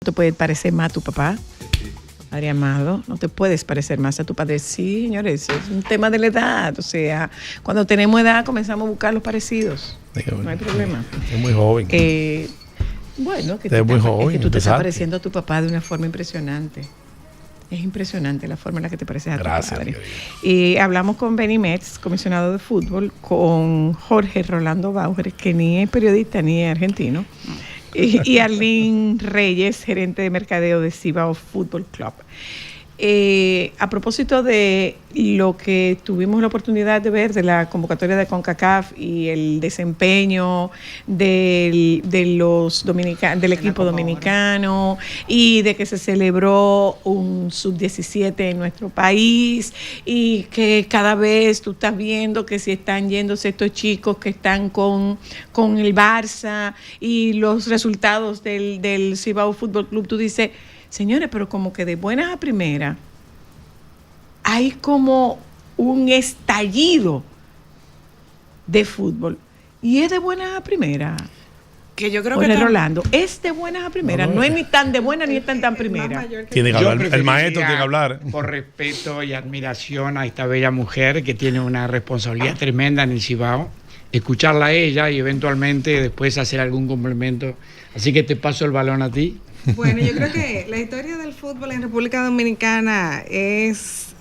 te puedes parecer más a tu papá. Padre amado, no te puedes parecer más a tu padre. Sí, señores, es un tema de la edad. O sea, cuando tenemos edad comenzamos a buscar los parecidos. No hay problema. Es muy joven. Bueno, es muy joven. Es que tú te estás pareciendo a tu papá de una forma impresionante. Es impresionante la forma en la que te pareces a tu padre. Y hablamos con Benny Metz, comisionado de fútbol, con Jorge Rolando Bauer, que ni es periodista ni es argentino, y Arlene Reyes, gerente de mercadeo de Cibao Fútbol Club. A propósito de lo que tuvimos la oportunidad de ver de la convocatoria de CONCACAF y el desempeño del equipo dominicano y de que se celebró un sub-17 en nuestro país y que cada vez tú estás viendo que si están yéndose estos chicos que están con el Barça y los resultados del Cibao Fútbol Club, tú dices, señores, pero como que de buenas a primeras hay como un estallido de fútbol. Y es de buenas a primeras. Que yo creo Jorge que Rolando, es de buenas a primeras. No es ni tan de buena ni tan primera. Tiene que hablar, el maestro tiene que hablar. Por respeto y admiración a esta bella mujer que tiene una responsabilidad tremenda en el Cibao, escucharla a ella y eventualmente después hacer algún complemento. Así que te paso el balón a ti. Bueno, yo creo que la historia del fútbol en República Dominicana es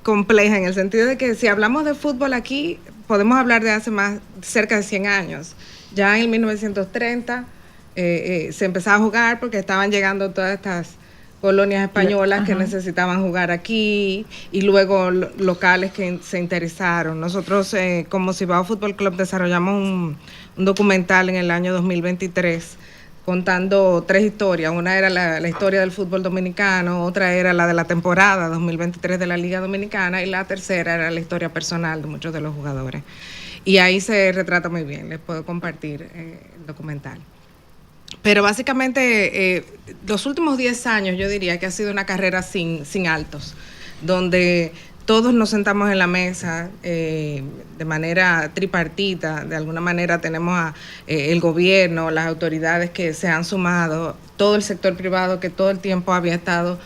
compleja en el sentido de que si hablamos de fútbol aquí, podemos hablar de hace cerca de 100 años. Ya en 1930 se empezaba a jugar porque estaban llegando todas estas colonias españolas que necesitaban jugar aquí y luego locales que se interesaron. Nosotros como Cibao Fútbol Club desarrollamos un documental en el año 2023 contando 3 historias. Una era la historia del fútbol dominicano, otra era la de la temporada 2023 de la Liga Dominicana y la tercera era la historia personal de muchos de los jugadores. Y ahí se retrata muy bien, les puedo compartir el documental. Pero básicamente los últimos 10 años yo diría que ha sido una carrera sin altos, donde todos nos sentamos en la mesa de manera tripartita, de alguna manera tenemos a el gobierno, las autoridades que se han sumado, todo el sector privado que todo el tiempo había estado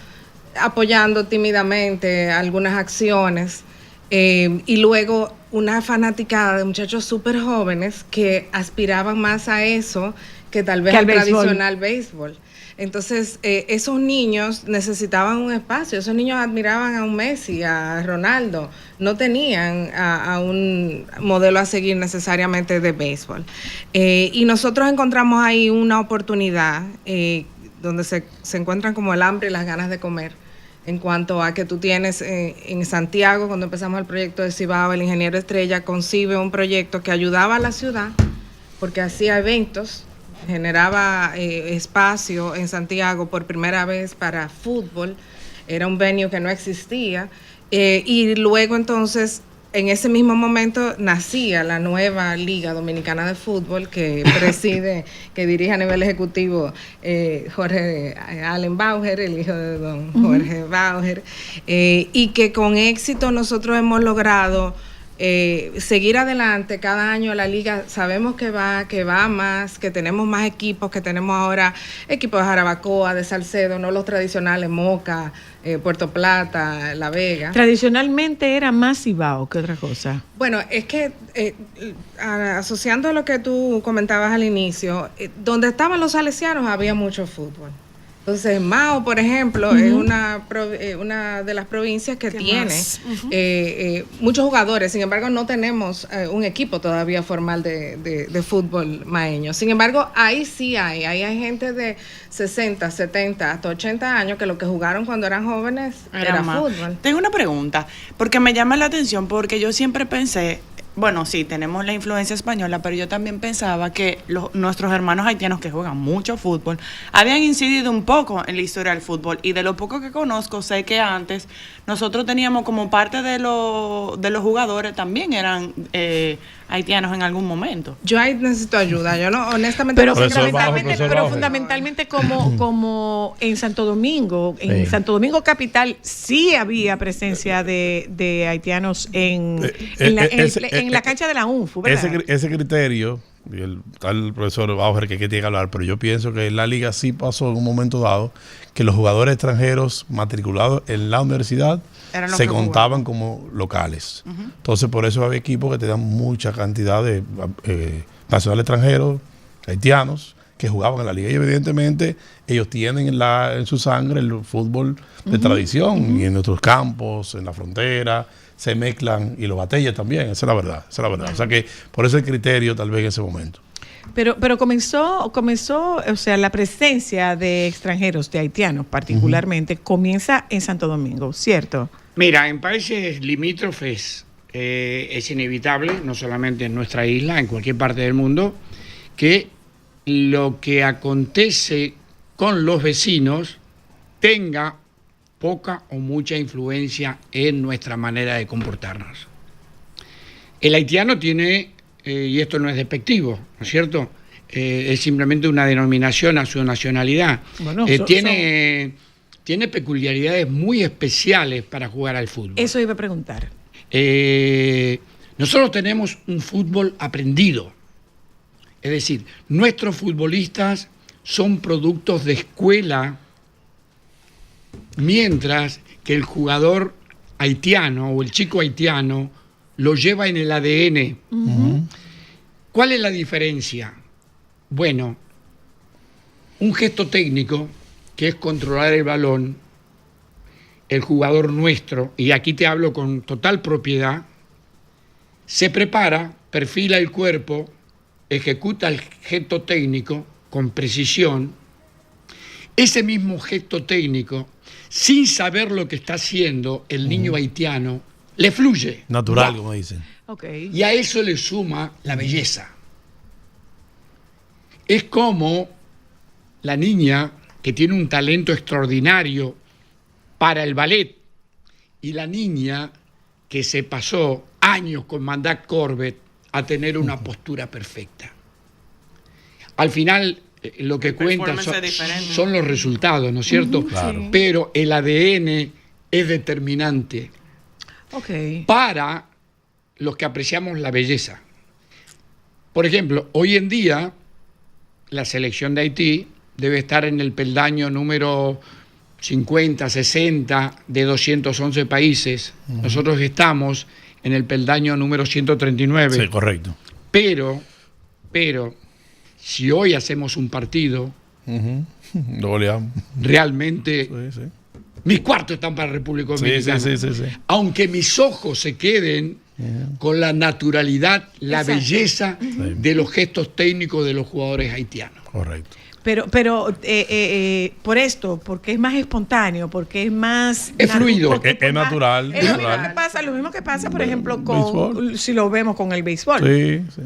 apoyando tímidamente algunas acciones y luego una fanaticada de muchachos súper jóvenes que aspiraban más a eso que tal vez al tradicional béisbol. Entonces, esos niños necesitaban un espacio, esos niños admiraban a un Messi, a Ronaldo, no tenían a un modelo a seguir necesariamente de béisbol. Y nosotros encontramos ahí una oportunidad donde se encuentran como el hambre y las ganas de comer, en cuanto a que tú tienes en Santiago, cuando empezamos el proyecto de Cibao, el ingeniero Estrella concibe un proyecto que ayudaba a la ciudad, porque hacía eventos, generaba espacio en Santiago por primera vez para fútbol, era un venue que no existía, y luego entonces en ese mismo momento nacía la nueva Liga Dominicana de Fútbol que preside, que dirige a nivel ejecutivo Jorge Allen Bauer, el hijo de don Jorge Bauer, y que con éxito nosotros hemos logrado seguir adelante. Cada año la liga sabemos que va más, que tenemos más equipos, que tenemos ahora equipos de Jarabacoa, de Salcedo, no los tradicionales, Moca, Puerto Plata, La Vega. Tradicionalmente era más Cibao que otra cosa. Bueno, es que asociando lo que tú comentabas al inicio, donde estaban los salesianos había mucho fútbol. Entonces, Mao, por ejemplo, es una de las provincias que tiene muchos jugadores. Sin embargo, no tenemos un equipo todavía formal de fútbol maeño. Sin embargo, ahí sí hay gente de 60, 70, hasta 80 años que lo que jugaron cuando eran jóvenes era fútbol. Tengo una pregunta, porque me llama la atención, porque yo siempre pensé, bueno, sí, tenemos la influencia española, pero yo también pensaba que nuestros hermanos haitianos que juegan mucho fútbol habían incidido un poco en la historia del fútbol, y de lo poco que conozco, sé que antes nosotros teníamos como parte de los jugadores también eran haitianos en algún momento. Yo ahí necesito ayuda, yo no, honestamente. Pero fundamentalmente como en Santo Domingo, Santo Domingo capital sí había presencia de haitianos en la cancha de la UNFU, ¿verdad? Ese criterio y está el profesor Bauer que tiene que hablar, pero yo pienso que en la liga sí pasó en un momento dado que los jugadores extranjeros matriculados en la universidad se contaban como locales. Entonces, por eso había equipos que tenían mucha cantidad de nacionales extranjeros, haitianos, que jugaban en la liga. Y evidentemente ellos tienen en su sangre el fútbol de tradición, y en nuestros campos, en la frontera, se mezclan, y los batallas también, esa es la verdad, O sea que por ese criterio tal vez en ese momento. Pero comenzó, o sea, la presencia de extranjeros, de haitianos particularmente, comienza en Santo Domingo, ¿cierto? Mira, en países limítrofes es inevitable, no solamente en nuestra isla, en cualquier parte del mundo, que lo que acontece con los vecinos tenga poca o mucha influencia en nuestra manera de comportarnos. El haitiano tiene, y esto no es despectivo, ¿no es cierto? Es simplemente una denominación a su nacionalidad. Bueno, tiene peculiaridades muy especiales para jugar al fútbol. Eso iba a preguntar. Nosotros tenemos un fútbol aprendido. Es decir, nuestros futbolistas son productos de escuela, mientras que el jugador haitiano o el chico haitiano lo lleva en el ADN. ¿Cuál es la diferencia? Bueno, un gesto técnico, que es controlar el balón, el jugador nuestro, y aquí te hablo con total propiedad, se prepara, perfila el cuerpo, ejecuta el gesto técnico con precisión. Ese mismo gesto técnico, sin saber lo que está haciendo el niño haitiano, le fluye. Natural, como dicen. Okay. Y a eso le suma la belleza. Es como la niña que tiene un talento extraordinario para el ballet y la niña que se pasó años con Mandat Corbett a tener una postura perfecta. Al final, lo que cuenta son los resultados, ¿no es cierto? Claro. Pero el ADN es determinante para los que apreciamos la belleza. Por ejemplo, hoy en día, la selección de Haití debe estar en el peldaño número 50, 60 de 211 países. Nosotros estamos en el peldaño número 139. Sí, correcto. Pero, si hoy hacemos un partido, lo goleamos. Realmente, mis cuartos están para República Dominicana. Sí. Aunque mis ojos se queden con la naturalidad, la belleza de los gestos técnicos de los jugadores haitianos. Correcto. Pero por esto, porque es más espontáneo, porque es más... Es fluido. Es natural. Es lo mismo que pasa, por ejemplo, si lo vemos con el béisbol. Sí.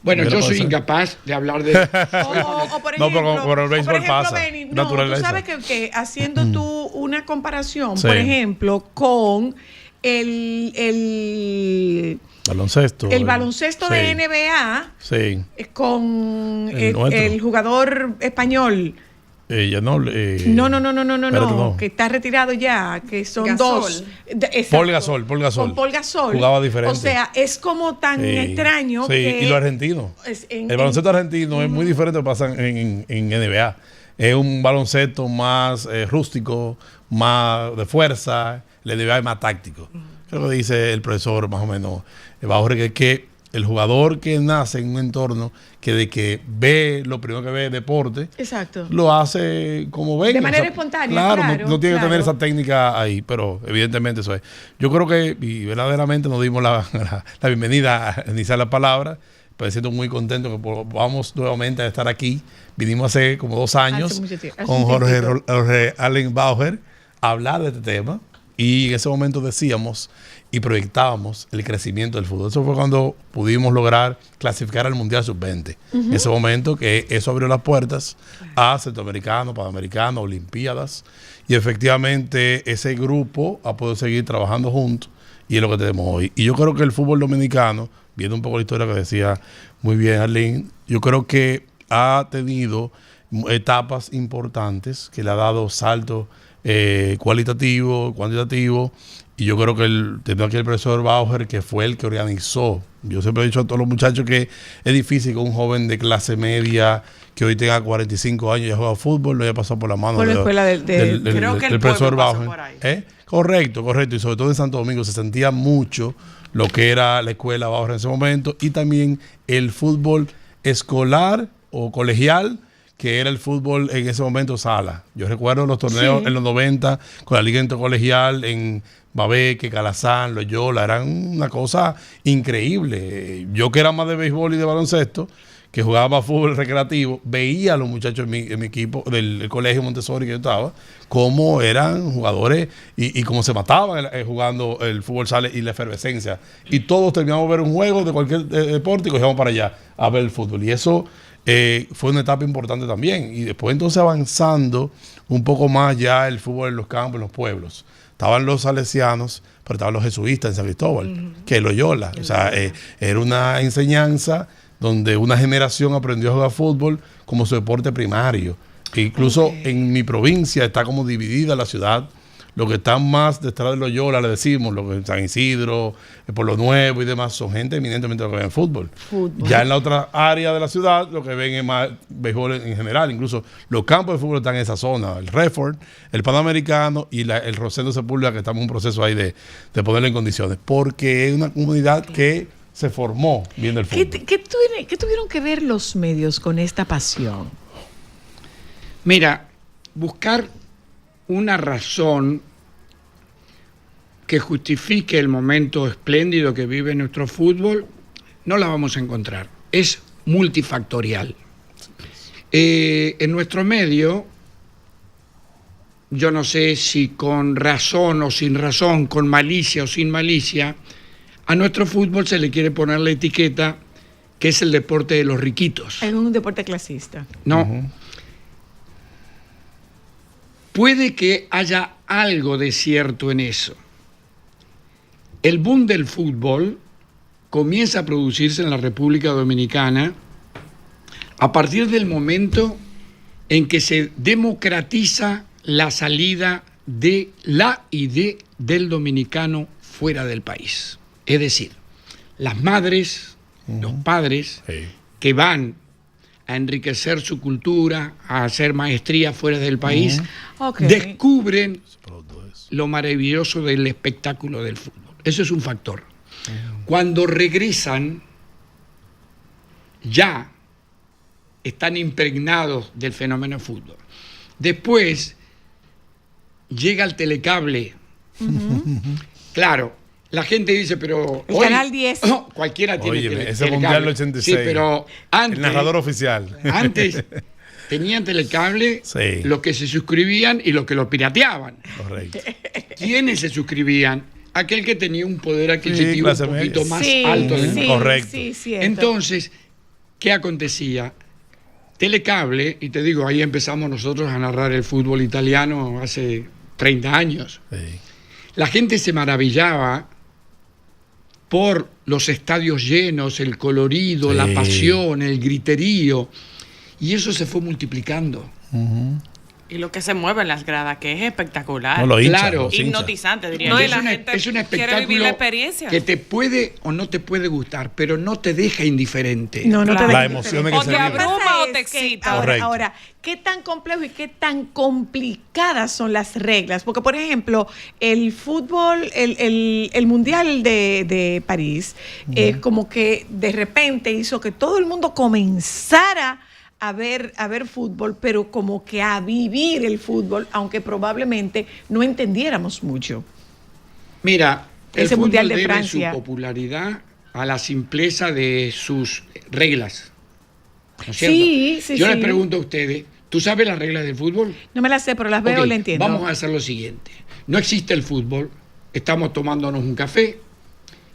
Bueno, yo soy incapaz de hablar de... o por ejemplo, pero el béisbol pasa. Benny, tú sabes que haciendo tú una comparación, por ejemplo, con el baloncesto. El baloncesto de NBA con el jugador español. No, que está retirado ya, que son Gasol. dos. Paul Gasol. Con Paul Gasol. Jugaba diferente. O sea, es como tan extraño que... y lo argentino. El baloncesto argentino es muy diferente a lo que pasa en NBA. Es un baloncesto más rústico, más de fuerza. El NBA es más táctico. Creo que dice el profesor más o menos que el jugador que nace en un entorno que de que ve, lo primero que ve es deporte, lo hace como venga. De manera espontánea, claro. No tiene que tener esa técnica ahí, pero evidentemente eso es. Yo creo que, y verdaderamente nos dimos la bienvenida a iniciar la palabra, pues siento muy contento que vamos nuevamente a estar aquí. Vinimos hace como 2 años con Jorge Allen Bauer a hablar de este tema, y en ese momento decíamos y proyectábamos el crecimiento del fútbol. Eso fue cuando pudimos lograr clasificar al Mundial Sub-20. En ese momento que eso abrió las puertas a Centroamericano, Panamericano, Olimpiadas, y efectivamente ese grupo ha podido seguir trabajando juntos, y es lo que tenemos hoy. Y yo creo que el fútbol dominicano, viendo un poco la historia que decía muy bien Arlene, yo creo que ha tenido etapas importantes que le ha dado salto cualitativo, cuantitativo. Y yo creo que tengo aquí el profesor Bauer, que fue el que organizó. Yo siempre he dicho a todos los muchachos que es difícil que un joven de clase media que hoy tenga 45 años y haya jugado fútbol, lo haya pasado por la mano por la escuela del profesor Bauer. Por ahí. Correcto. Y sobre todo en Santo Domingo se sentía mucho lo que era la escuela Bauer en ese momento y también el fútbol escolar o colegial, que era el fútbol en ese momento sala. Yo recuerdo los torneos en los 90 con la liga intercolegial en Babeque, Calazán, Loyola, eran una cosa increíble. Yo que era más de béisbol y de baloncesto, que jugaba fútbol recreativo, veía a los muchachos en mi equipo del colegio Montessori que yo estaba, cómo eran jugadores y cómo se mataban jugando el fútbol sala y la efervescencia. Y todos terminamos de ver un juego de cualquier deporte y cogíamos para allá a ver el fútbol. Y eso fue una etapa importante también. Y después entonces avanzando un poco más ya el fútbol en los campos, en los pueblos. Estaban los salesianos, pero estaban los jesuitas en San Cristóbal, que Loyola. O sea, era una enseñanza donde una generación aprendió a jugar fútbol como su deporte primario. E incluso en mi provincia está como dividida la ciudad. Los que están más detrás de Loyola, le decimos, los que San Isidro, Pueblo Nuevo y demás, son gente eminentemente lo que ven fútbol. Ya en la otra área de la ciudad, lo que ven es más béisbol en general. Incluso los campos de fútbol están en esa zona. El Redford, el Panamericano y el Rosendo Sepúlveda, que estamos en un proceso ahí de ponerlo en condiciones. Porque es una comunidad que se formó viendo el fútbol. ¿Qué tuvieron que ver los medios con esta pasión? Mira, buscar una razón que justifique el momento espléndido que vive nuestro fútbol, no la vamos a encontrar. Es multifactorial. En nuestro medio, yo no sé si con razón o sin razón, con malicia o sin malicia, a nuestro fútbol se le quiere poner la etiqueta que es el deporte de los riquitos. Es un deporte clasista. No. Puede que haya algo de cierto en eso. El boom del fútbol comienza a producirse en la República Dominicana a partir del momento en que se democratiza la salida de del dominicano fuera del país. Es decir, las madres, los padres que van a enriquecer su cultura, a hacer maestría fuera del país, descubren lo maravilloso del espectáculo del fútbol. Eso es un factor. Cuando regresan, ya están impregnados del fenómeno fútbol. Después llega el telecable. Claro, la gente dice, pero el Canal 10. Cualquiera tiene telecable. Ese Mundial del 86. Sí, pero antes, el narrador oficial. Antes tenían telecable los que se suscribían y los que lo pirateaban. Correcto. ¿Quiénes se suscribían? Aquel que tenía un poder adquisitivo un poquito más alto del mundo. Correcto. Entonces, ¿qué acontecía? Telecable, y te digo, ahí empezamos nosotros a narrar el fútbol italiano hace 30 años. La gente se maravillaba por los estadios llenos, el colorido, la pasión, el griterío, y eso se fue multiplicando. Y lo que se mueve en las gradas, que es espectacular. No, lo hincha, claro. Hipnotizante, diría No, yo. es un espectáculo la experiencia. que te puede o no te puede gustar, pero no te deja indiferente. No te deja la emoción de que o se te vive. abruma o te excita. Ahora, ¿qué tan complejo y qué tan complicadas son las reglas? Porque, por ejemplo, el fútbol, el Mundial de París, como que de repente hizo que todo el mundo comenzara a ver fútbol, pero como que a vivir el fútbol, aunque probablemente no entendiéramos mucho. Mira, el ese fútbol Mundial de debe Francia, su popularidad a la simpleza de sus reglas. ¿No es cierto? Sí. Yo les pregunto a ustedes, ¿tú sabes las reglas del fútbol? No me las sé, pero las veo y las entiendo. Vamos a hacer lo siguiente. No existe el fútbol, estamos tomándonos un café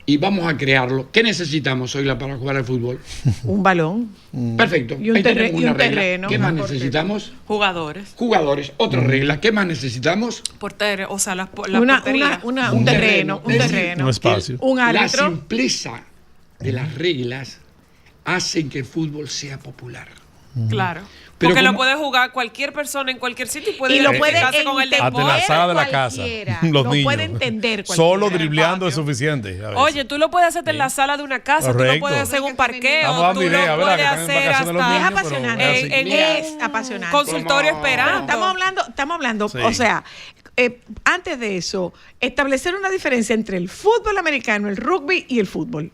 y vamos a crearlo. ¿Qué necesitamos hoy para jugar al fútbol? Un balón. Perfecto. Y un, Ahí tenemos una regla. terreno. ¿Qué más necesitamos? Jugadores. Otra regla. ¿Qué más necesitamos? Porteros, o sea, la Un terreno. Un espacio. Un árbitro. La simpleza de las reglas hacen que el fútbol sea popular. Claro. Pero Porque lo como- puede jugar cualquier persona en cualquier sitio y puede Y lo puede identificarse con el entender Hasta en deporte. la sala de la casa. cualquiera. Los Lo niños. puede entender cualquiera. Solo dribleando es patio. suficiente. a veces. Oye, tú lo puedes hacer en la sala de una casa, tú Correcto. lo puedes hacer en un Estamos parqueo, dando tú ideas, lo ¿verdad? puedes Que están en hacer vacaciones los hasta Es niños, pero apasionante. es así. Es apasionante. consultorio Como- esperando. Pero estamos hablando, Sí. o sea, antes de eso, establecer una diferencia entre el fútbol americano, el rugby y el fútbol.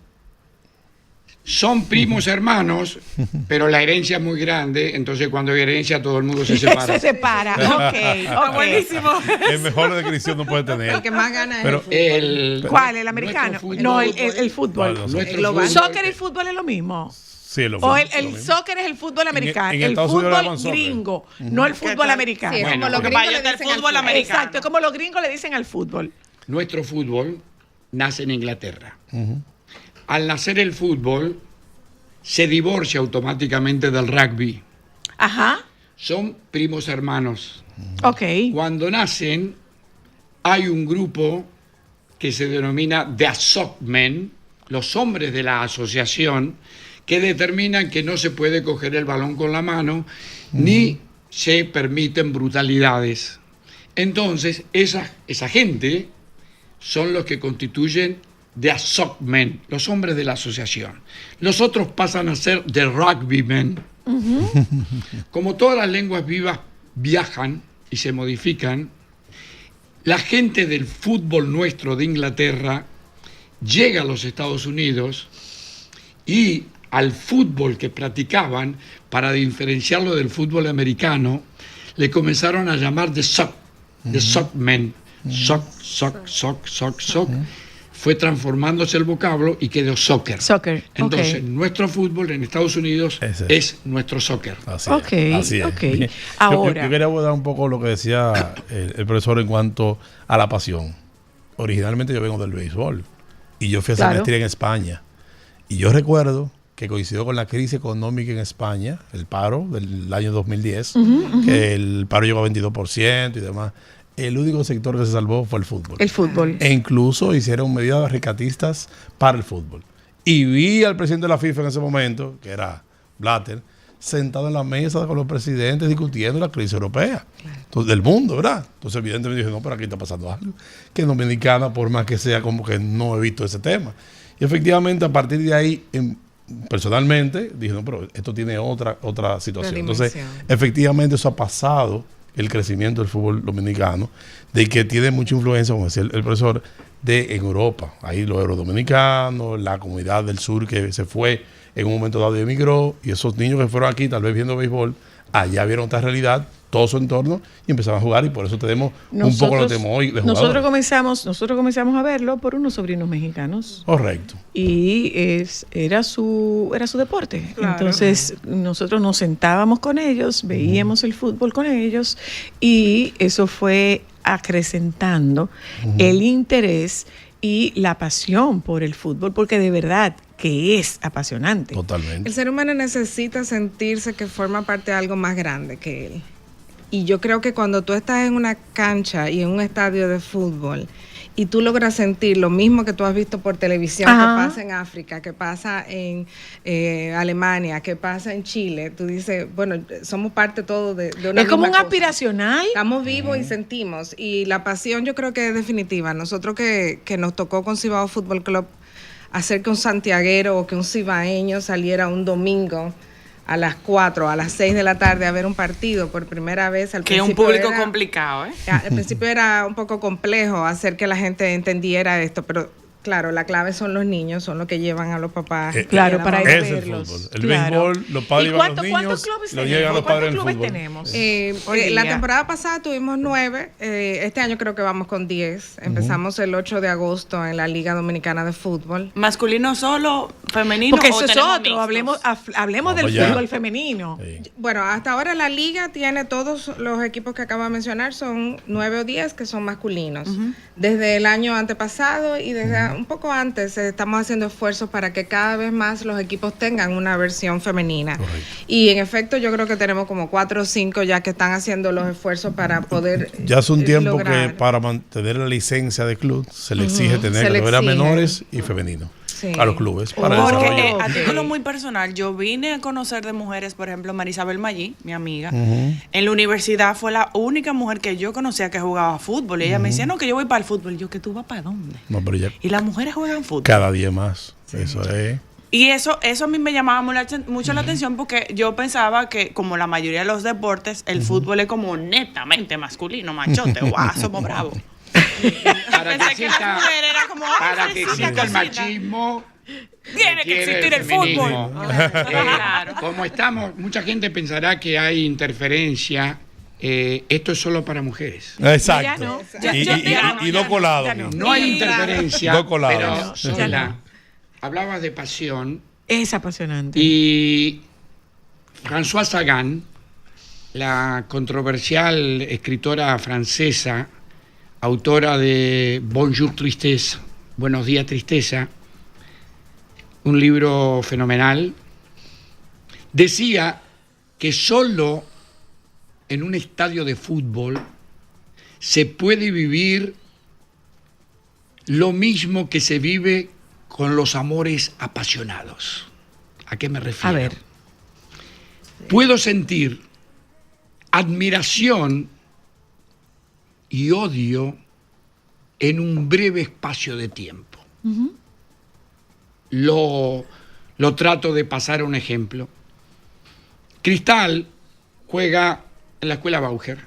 Son primos hermanos, pero la herencia es muy grande, entonces cuando hay herencia todo el mundo se separa. Se separa. Ok. Buenísimo. Es mejor descripción no puede tener. El que más gana Pero- es el fútbol. ¿Cuál? ¿El americano? nuestro fútbol- No, el fútbol. No, Nuestro global. fútbol- ¿Soccer y fútbol es lo mismo? Sí, es lo O mismo, el lo mismo. soccer es el fútbol americano, en el Estados Unidos le fútbol llaman soccer. gringo, no el fútbol americano. Sí, es Bueno, como los porque gringos vaya le del dicen al fútbol fútbol. americano. Exacto, es como los gringos le dicen al fútbol. Nuestro fútbol nace en Inglaterra. Al nacer el fútbol, se divorcia automáticamente del rugby. Ajá, Son primos hermanos. ok. Cuando nacen, hay un grupo que se denomina The Sockmen, los hombres de la asociación, que determinan que no se puede coger el balón con la mano, ni se permiten brutalidades. Entonces, esa gente son los que constituyen The Sockmen, los hombres de la asociación. Los otros pasan a ser The Rugbymen. Como todas las lenguas vivas viajan y se modifican, la gente del fútbol nuestro de Inglaterra llega a los Estados Unidos y al fútbol que practicaban, para diferenciarlo del fútbol americano, le comenzaron a llamar The Sockmen. Sock. Fue transformándose el vocablo y quedó soccer. Soccer, Entonces, ok. nuestro fútbol en Estados Unidos Ese. es nuestro soccer. Así Ok, es, así es. ok. Bien. Yo Ahora. quería abordar un poco lo que decía el profesor en cuanto a la pasión. Originalmente yo vengo del béisbol y yo fui a hacer Claro. maestría en España. Y yo recuerdo que coincidió con la crisis económica en España, el paro del año 2010, que el paro llegó a 22% y demás. El único sector que se salvó fue el fútbol. El fútbol. E incluso hicieron medidas rescatistas para el fútbol. Y vi al presidente de la FIFA en ese momento, que era Blatter, sentado en la mesa con los presidentes discutiendo la crisis europea. Entonces, del mundo, ¿verdad? Entonces, evidentemente, dije, no, pero aquí está pasando algo. Que en Dominicana, por más que sea, como que no he visto ese tema. Y efectivamente, a partir de ahí, personalmente, dije, no, pero esto tiene otra situación. La Entonces, dimensión. efectivamente, eso ha pasado, el crecimiento del fútbol dominicano, de que tiene mucha influencia, como decía el profesor, de en Europa. Ahí los eurodominicanos, la comunidad del sur que se fue en un momento dado y emigró, y esos niños que fueron aquí, tal vez viendo béisbol, allá vieron otra realidad, todo su entorno, y empezaron a jugar, y por eso tenemos un poco lo tenemos hoy de nosotros jugadores. comenzamos a verlo por unos sobrinos mexicanos. Correcto. Y era su deporte. Claro. Entonces nosotros nos sentábamos con ellos, veíamos el fútbol con ellos y eso fue acrecentando el interés y la pasión por el fútbol, porque de verdad que es apasionante. Totalmente. El ser humano necesita sentirse que forma parte de algo más grande que él. Y yo creo que cuando tú estás en una cancha y en un estadio de fútbol y tú logras sentir lo mismo que tú has visto por televisión, Ajá. que pasa en África, que pasa en Alemania, que pasa en Chile, tú dices, bueno, somos parte todo de una Es como misma un cosa. aspiracional. Estamos vivos y sentimos. Y la pasión yo creo que es definitiva. Nosotros que nos tocó con Cibao Fútbol Club hacer que un santiaguero o que un cibaeño saliera un domingo a las 4, a las 6 de la tarde a ver un partido por primera vez. Al Que es un principio público era- complicado, ¿eh? Al principio era un poco complejo hacer que la gente entendiera esto, pero claro, la clave son los niños, son los que llevan a los papás. Claro, y a la para mamá. ir a Es el verlos. fútbol. El Claro. béisbol, los padres ¿Y llevan a los cuántos niños, clubes lo llevan a los tenemos? padres del ¿Cuántos clubes fútbol. tenemos? La Hoy día. temporada pasada tuvimos 9, este año creo que vamos con 10. Empezamos el 8 de agosto en la Liga Dominicana de Fútbol. ¿Masculino solo, femenino Porque o eso es tenemos otro, mixtos? hablemos del Vamos ya. fútbol femenino. Sí. Bueno, hasta ahora la liga tiene todos los equipos que acabo de mencionar, son 9 o 10 que son masculinos. Desde el año antepasado y desde un poco antes estamos haciendo esfuerzos para que cada vez más los equipos tengan una versión femenina. Correcto. Y en efecto yo creo que tenemos como 4 o 5 ya que están haciendo los esfuerzos para poder Ya hace un tiempo lograr. que para mantener la licencia de club se le exige tener Se le categorías exige. menores y femeninos. a los clubes. Porque a título muy personal, yo vine a conocer de mujeres, por ejemplo, Marisabel Maggi, mi amiga. En la universidad fue la única mujer que yo conocía que jugaba fútbol. Y ella me decía, no, que yo voy para el fútbol. Y yo, ¿que tú vas para dónde? No, pero ya, y las mujeres juegan fútbol. cada día más. Sí. Eso es. Y eso a mí me llamaba mucho la atención porque yo pensaba que, como la mayoría de los deportes, el fútbol es como netamente masculino, machote, guau, somos bravos. Para Pensé que que las mujeres era como, para que exista el machismo, Tiene que existir el fútbol. Claro. Como estamos, mucha gente pensará que hay interferencia. Esto es solo para mujeres. Exacto. Y no colado. No hay interferencia. No colado. Pero sola. Hablabas de pasión. Es apasionante. Y Françoise Sagan, la controversial escritora francesa, autora de Bonjour Tristesse, Buenos días Tristeza, un libro fenomenal, decía que solo en un estadio de fútbol se puede vivir lo mismo que se vive con los amores apasionados. ¿A qué me refiero? A ver. Puedo sentir admiración y odio en un breve espacio de tiempo. Lo trato de pasar a un ejemplo. Cristal juega en la escuela Bauer,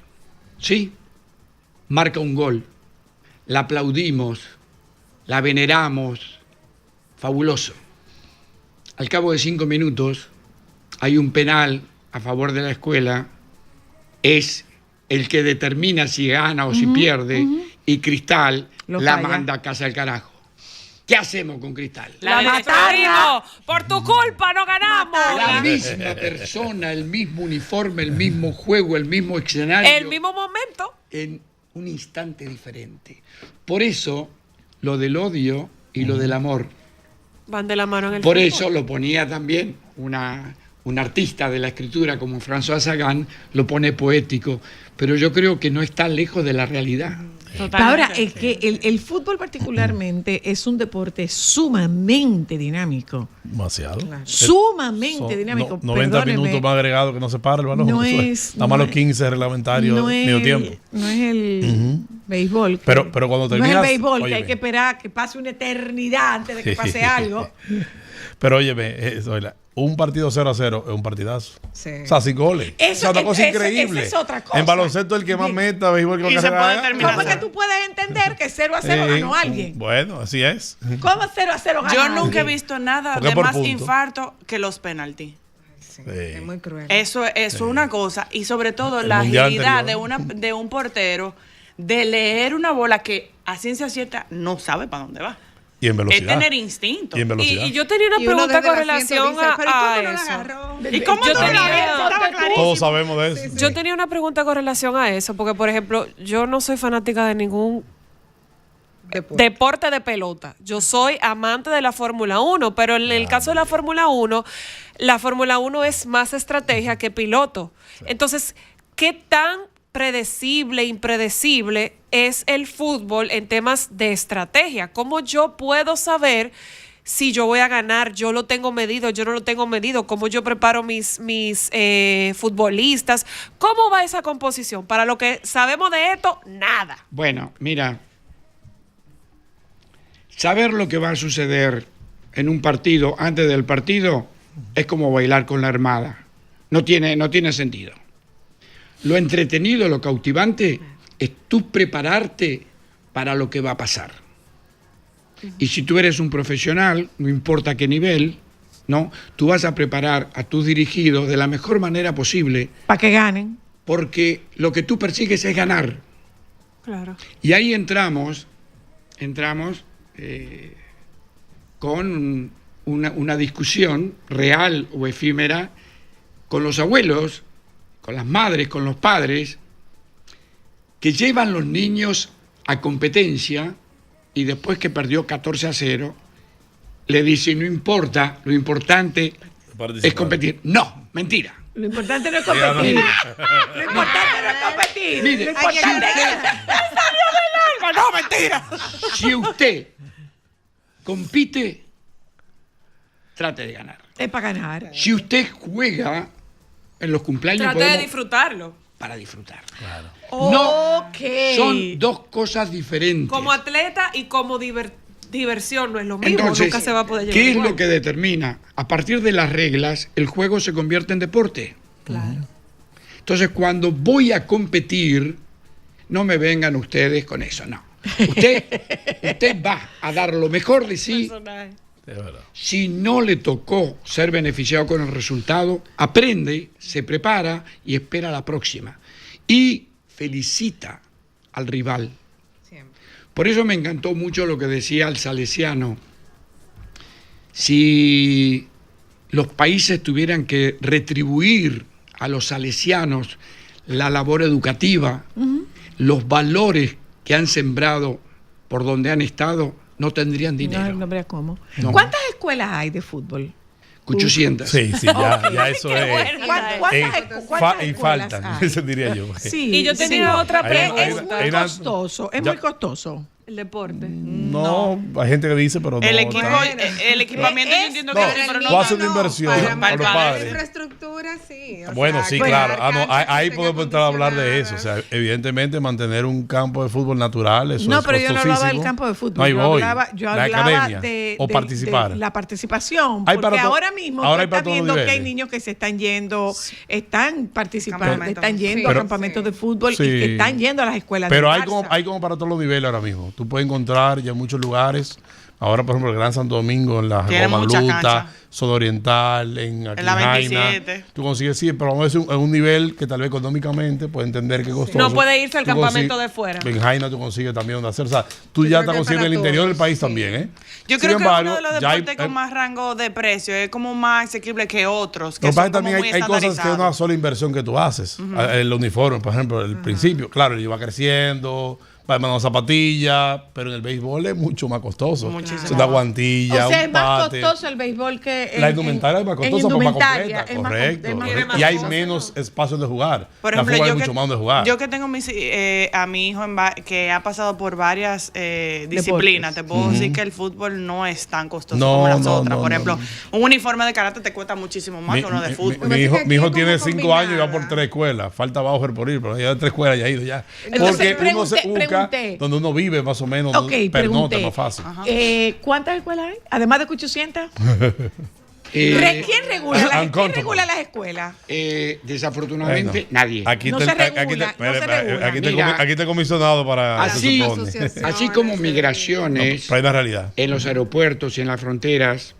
¿sí? Marca un gol, la aplaudimos, la veneramos, fabuloso. Al cabo de 5 minutos hay un penal a favor de la escuela, es el que determina si gana o si pierde, y Cristal la manda a casa al carajo. ¿Qué hacemos con Cristal? La mataron. Por tu culpa no ganamos. La misma persona, el mismo uniforme, el mismo juego, el mismo escenario. El mismo momento. En un instante diferente. Por eso, lo del odio y lo del amor. Van de la mano en el Por fútbol. eso lo ponía también un artista de la escritura como François Sagan, lo pone poético. Pero yo creo que no está lejos de la realidad. Ahora, es que el fútbol particularmente es un deporte sumamente dinámico. Demasiado. Sumamente dinámico. 90 minutos más agregados que no se para el balón. No es. Nada más los 15 reglamentarios medio tiempo. No es el béisbol. Pero cuando terminas. No es el béisbol, óyeme, que hay que esperar que pase una eternidad antes de que pase algo. Pero óyeme, Zoila, un partido 0-0 es un partidazo. Sí. O sea, sin goles. Eso, o sea, una cosa eso increíble. es otra cosa. En baloncesto el que más meta, béisbol que Y más se puede haga. terminar. ¿Cómo es que tú puedes entender que 0-0 ganó alguien? Bueno, así es. ¿Cómo 0-0 ganó Yo alguien? nunca he visto nada Porque de por más punto. infarto que los penaltis. Sí, Sí. es muy cruel. Eso es una cosa. Y sobre todo El la mundial agilidad anterior. de un portero de leer una bola que a ciencia cierta no sabe para dónde va. Y en Es velocidad. tener instinto. Y en velocidad. Y yo tenía una Y uno pregunta desde con el asiento relación dice, ¿pero a cómo no lo eso. agarró? ¿Y cómo Yo tú lo tenía- agarras? Estaba clarísimo. Todos sabemos de eso. Yo tenía una pregunta con relación a eso, porque por ejemplo, yo no soy fanática de ningún deporte de pelota. Yo soy amante de la Fórmula 1, pero en el caso de la Fórmula 1 es más estrategia que piloto. Entonces, ¿qué tan predecible, impredecible es el fútbol en temas de estrategia? ¿Cómo yo puedo saber si yo voy a ganar? Yo lo tengo medido, yo no lo tengo medido. ¿Cómo yo preparo mis futbolistas? ¿Cómo va esa composición? Para lo que sabemos de esto, nada. Bueno, mira, saber lo que va a suceder en un partido antes del partido es como bailar con la armada. No tiene sentido. Lo entretenido, lo cautivante, es tú prepararte para lo que va a pasar. Y si tú eres un profesional, no importa qué nivel, ¿no? Tú vas a preparar a tus dirigidos de la mejor manera posible, Para que ganen. porque lo que tú persigues es ganar. Claro. Y ahí entramos con una discusión real o efímera con los abuelos, con las madres, con los padres, que llevan los niños a competencia y después que perdió 14-0, le dicen, no importa, lo importante es competir. No, mentira. Lo importante no es competir. Lo importante no es competir. Mire, Lo importante no, mentira. Si usted compite, trate de ganar. Es para ganar. Si usted juega en los cumpleaños, Trate de disfrutarlo. para disfrutar. Claro. No, Ok. son dos cosas diferentes. Como atleta y como diversión no es lo mismo. Entonces, Nunca se va a poder llevar ¿qué es igual. lo que determina? A partir de las reglas, el juego se convierte en deporte. Claro. Entonces, cuando voy a competir, no me vengan ustedes con eso, no. Usted va a dar lo mejor de sí. Personaje. Es verdad. Si no le tocó ser beneficiado con el resultado, aprende, se prepara y espera la próxima. Y felicita al rival. Siempre. Por eso me encantó mucho lo que decía el salesiano. Si los países tuvieran que retribuir a los salesianos la labor educativa, los valores que han sembrado por donde han estado, no tendrían dinero. No habría cómo. No. ¿Cuántas escuelas hay de fútbol? 800. Sí, ya eso Qué es. bueno. ¿Cuántas Y escuelas faltan, hay? eso diría yo. Sí, Y yo tenía otra pregunta. Es muy costoso, es muy costoso. El deporte. No, hay gente que dice, pero no. El equipo, no. el equipamiento yo entiendo No, que sí, pero tú no. haces una inversión Para a los mantener padres. infraestructura, sí. O Bueno, sea, sí, crear claro. No, canchas que ahí estén podemos entrar a hablar de eso. O acondicionadas. sea, evidentemente mantener un campo de fútbol natural, eso No, es pero yo no hablaba del costosísimo. campo de fútbol. No, ahí yo voy. yo La hablaba academia, de, o de- participar. de la participación. Hay Porque para to- ahora mismo ahora tú hay para estás todos los viendo que hay niveles. niños que se están yendo, están participando, Campamentos. están yendo Sí. a Pero- campamentos sí. de fútbol Sí. y que están yendo a las escuelas Pero de hay Barça. como para todos los niveles ahora mismo. Tú puedes encontrar ya en muchos lugares. Ahora, por ejemplo, el Gran Santo Domingo, en la Tiene muchas Guadalupe, canchas. Zona Oriental, en aquí En la en Jaina. 27. Tú consigues, sí, pero vamos a decir, en un nivel que tal vez económicamente puede entender que es costoso. No puede irse al Tú campamento consigues- de fuera. En Jaina tú consigues también donde hacer. O sea, tú Yo ya creo estás que consiguiendo para el interior del todos, país sí. también, ¿eh? Yo Sin creo que embargo, es uno de los ya hay- deportes con más rango de precio, es como más asequible que otros, que Lo que pasa es son que como también muy hay cosas que es una estandarizados. sola inversión que tú haces. El uniforme, por ejemplo, el principio, claro, él va creciendo, va armando zapatillas, pero en el béisbol es mucho más costoso. Muchísimo. Es una guantilla, O sea, un es más bate. costoso el béisbol que La indumentaria es más costosa, pero más completa, es más correcto. es más correcto. costoso. Y hay menos espacios de jugar. Por La ejemplo, fútbol yo hay que, mucho más donde jugar. yo que tengo a mi hijo que ha pasado por varias disciplinas, te puedo decir que el fútbol no es tan costoso No, como las no, otras. no, por no, ejemplo, no. un uniforme de karate te cuesta muchísimo más que uno de fútbol. Mi hijo, Lo que pasa es que mi hijo aquí tiene es como 5 años y va por combinada. 3 escuelas. Falta Bauer por ir, pero ya 3 escuelas ya ha ido ya. Entonces, Porque uno se busca pregunté. donde uno vive más o menos, Ok, pernota pregunté. más fácil. ¿Cuántas escuelas hay? Además de 800. Eh, ¿Quién regula las, Uncountable. ¿quién regula las escuelas? Desafortunadamente, Bueno, nadie. Aquí No te, se aquí te- regula, no se espera, regula. aquí te Mira, aquí te he comisionado para así- se supone. Asociación. Así como No, migraciones Pero hay una realidad. en los aeropuertos y en las fronteras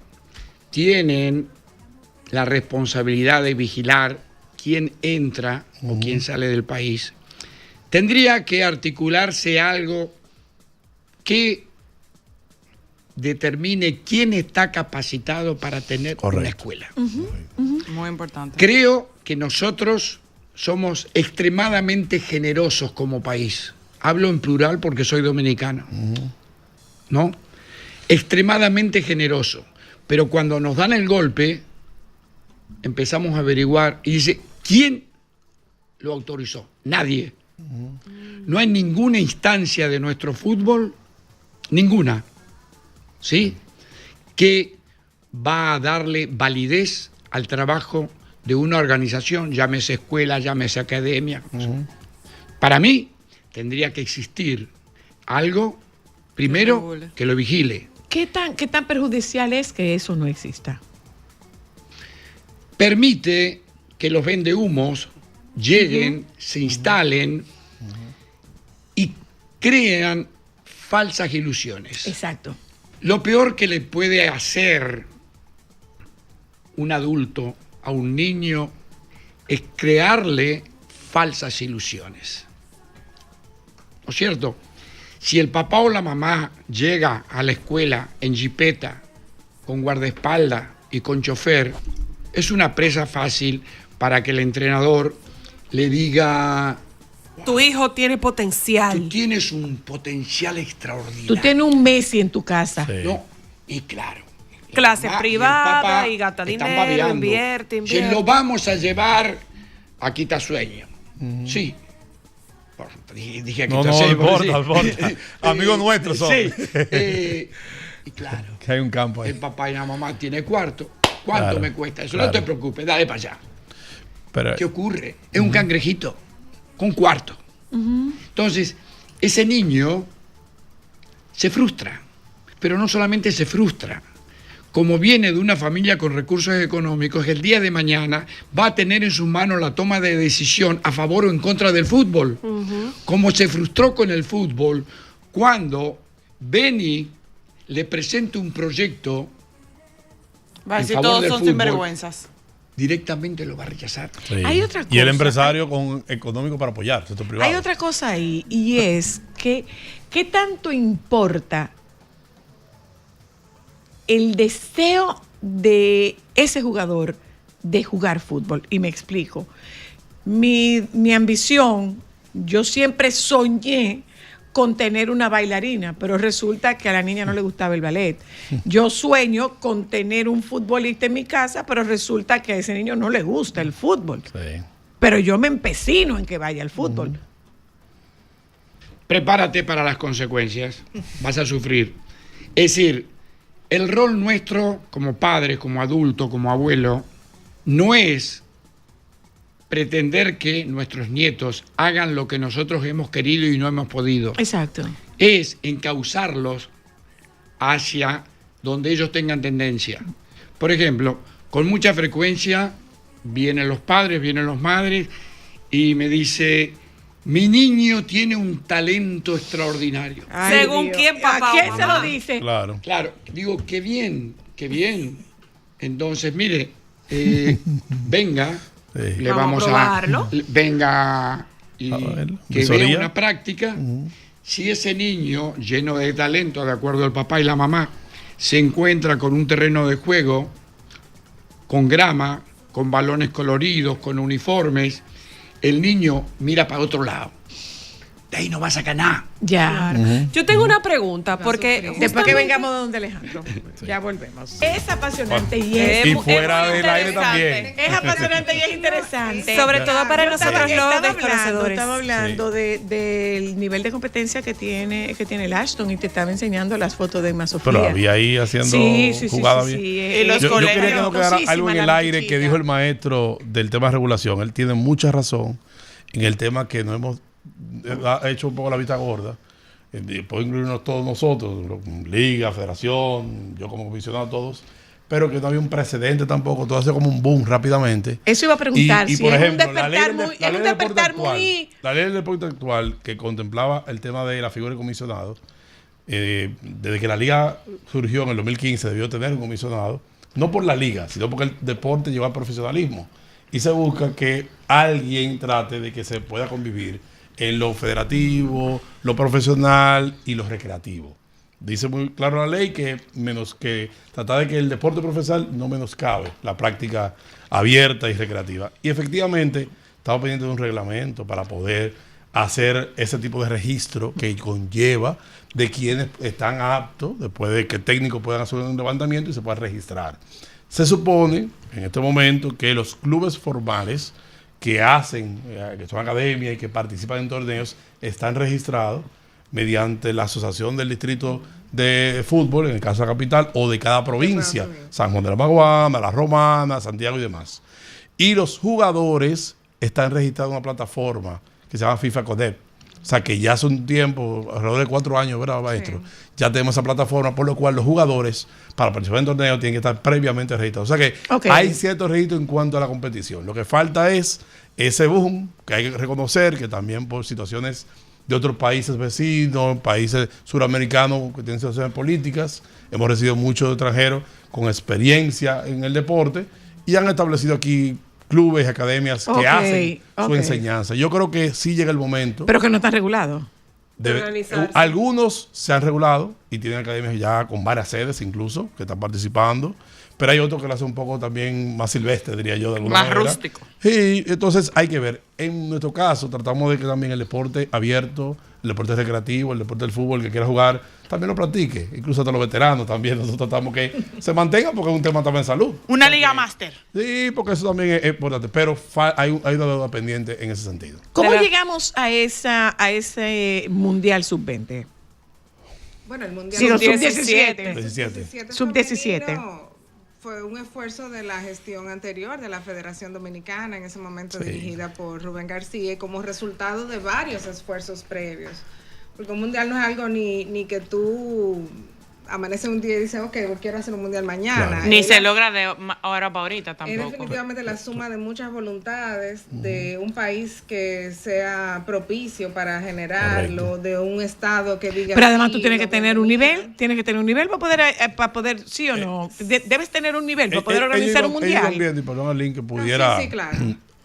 tienen la responsabilidad de vigilar quién entra o quién sale del país, tendría que articularse algo que determine quién está capacitado para tener una Correcto. escuela. Muy importante. Creo que nosotros somos extremadamente generosos como país. Hablo en plural porque soy dominicano. ¿No? Extremadamente generoso. Pero cuando nos dan el golpe, empezamos a averiguar y dice, ¿quién lo autorizó? Nadie. No hay ninguna instancia de nuestro fútbol, ninguna, ¿sí?, que va a darle validez al trabajo de una organización, llámese escuela, llámese academia. Para mí, tendría que existir algo, primero, regule. que lo vigile. ¿Qué tan perjudicial es que eso no exista? Permite que los vendehumos lleguen, se instalen y crean falsas ilusiones. Exacto. Lo peor que le puede hacer un adulto a un niño es crearle falsas ilusiones. ¿No es cierto? Si el papá o la mamá llega a la escuela en jipeta, con guardaespaldas y con chofer, es una presa fácil para que el entrenador le diga, Tu hijo tiene tú potencial. tienes un potencial extraordinario. Tú tienes un Messi en tu casa. Sí. No, y claro. Clase la mamá y el privada papá y gasta están dinero, babeando. invierte. Se lo vamos a llevar a Quitasueño. Sí. Dije a No, no Quitasueño, importa, sí. no importa. Amigos nuestros son. Sí. Y claro. Que hay un campo ahí. El papá y la mamá tiene cuarto. ¿Cuánto Claro, me cuesta? Eso claro. no te preocupes, dale para allá. Pero, ¿Qué ocurre? Es un cangrejito con cuarto. Entonces, ese niño se frustra. Pero no solamente se frustra. Como viene de una familia con recursos económicos, el día de mañana va a tener en sus manos la toma de decisión a favor o en contra del fútbol. Como se frustró con el fútbol cuando Beni le presenta un proyecto Va a en decir favor todos del son fútbol, sinvergüenzas. directamente lo va a rechazar. sí. Hay otra Y el cosa. empresario con económico para apoyar, sector privado. Hay otra cosa ahí, y es que ¿qué tanto importa el deseo de ese jugador de jugar fútbol? Y me explico. Mi ambición, yo siempre soñé con tener una bailarina, pero resulta que a la niña no le gustaba el ballet. Yo sueño con tener un futbolista en mi casa, pero resulta que a ese niño no le gusta el fútbol. Sí. Pero yo me empecino en que vaya al fútbol. Prepárate para las consecuencias, vas a sufrir. Es decir, el rol nuestro como padres, como adultos, como abuelo, no es pretender que nuestros nietos hagan lo que nosotros hemos querido y no hemos podido. Exacto. Es encauzarlos hacia donde ellos tengan tendencia. Por ejemplo, con mucha frecuencia vienen los padres, vienen las madres y me dice, mi niño tiene un talento extraordinario. Ay, Según Dios. quién, papá ¿A o quién se mamá? lo dice? Claro. Claro, digo, qué bien, qué bien. Entonces, mire, venga, Sí. le Vamos vamos a probarlo. venga y A ver, que visoría. vea una práctica. Si ese niño, lleno de talento, de acuerdo al papá y la mamá, se encuentra con un terreno de juego, con grama, con balones coloridos, con uniformes, el niño mira para otro lado. De ahí no va a sacar nada. Ya. Yo tengo una pregunta, porque Después que justamente- vengamos de donde Alejandro, ya volvemos. Es apasionante y es, Y Es fuera muy del aire interesante. también. es apasionante y es interesante. Sobre todo para Yo estaba- nosotros los estaba desconocedores. Estaba hablando del nivel de competencia que tiene el Ashton y te estaba enseñando las fotos de Emma Sofía. Pero había ahí haciendo jugada bien. Y los Yo quería que colegios, no quedara algo en el aire que dijo el maestro del tema de regulación. Él tiene mucha razón en el tema que no hemos hecho un poco la vista gorda. Puedo incluirnos todos nosotros, liga, federación, yo como comisionado, todos, pero que no había un precedente tampoco. Todo hace como un boom rápidamente. Eso iba a preguntar. Y si por es ejemplo, un despertar muy, es un despertar muy. la ley del deporte actual que contemplaba el tema de la figura de comisionado, desde que la liga surgió en el 2015 debió tener un comisionado, no por la liga, sino porque el deporte llegó al profesionalismo. Y se busca que alguien trate de que se pueda convivir en lo federativo, lo profesional y lo recreativo. Dice muy claro la ley que tratar de que el deporte profesional no menoscabe la práctica abierta y recreativa. Y efectivamente estamos pendientes de un reglamento para poder hacer ese tipo de registro que conlleva de quienes están aptos, después de que técnicos puedan hacer un levantamiento y se pueda registrar. Se supone en este momento que los clubes formales que hacen, que son academias y que participan en torneos, están registrados mediante la asociación del distrito de fútbol, en el caso de la capital, o de cada provincia, San Juan de la Maguana, La Romana, Santiago y demás. Y los jugadores están registrados en una plataforma que se llama FIFA Codep. O sea que ya hace un tiempo, alrededor de 4 años, ¿verdad, maestro? Sí. Ya tenemos esa plataforma, por lo cual los jugadores, para participar en torneos, tienen que estar previamente registrados. O sea que hay cierto registro en cuanto a la competición. Lo que falta es ese boom, que hay que reconocer que también por situaciones de otros países vecinos, países suramericanos que tienen situaciones políticas, hemos recibido muchos extranjeros con experiencia en el deporte y han establecido aquí clubes, academias que hacen su enseñanza. Yo creo que sí llega el momento. Pero que no está regulado. Algunos se han regulado y tienen academias ya con varias sedes incluso, que están participando. Pero hay otros que lo hacen un poco también más silvestre, diría yo, de alguna manera. Más rústico. Y entonces hay que ver. En nuestro caso, tratamos de que también el deporte abierto, el deporte recreativo, el deporte del fútbol, el que quiera jugar, también lo practique. Incluso hasta los veteranos también. Nosotros tratamos que se mantengan porque es un tema también de salud. Una liga máster. Sí, porque eso también es importante. Pero hay una deuda pendiente en ese sentido. ¿Cómo llegamos a ese Mundial Sub-20? Bueno, el Mundial sub-17. Sub-17. Fue un esfuerzo de la gestión anterior de la Federación Dominicana, en ese momento dirigida por Rubén García, y como resultado de varios esfuerzos previos. Porque un mundial no es algo ni que tú amanece un día y dices, ok, quiero hacer un mundial mañana. Claro. Ni se logra de ahora para ahorita tampoco. Es definitivamente la suma de muchas voluntades de un país que sea propicio para generarlo, de un estado que diga... Pero además tú tienes que tener un nivel, para poder, sí o no, debes tener un nivel para poder organizar un mundial. Y perdón, Arlene, que pudiera, sí, claro.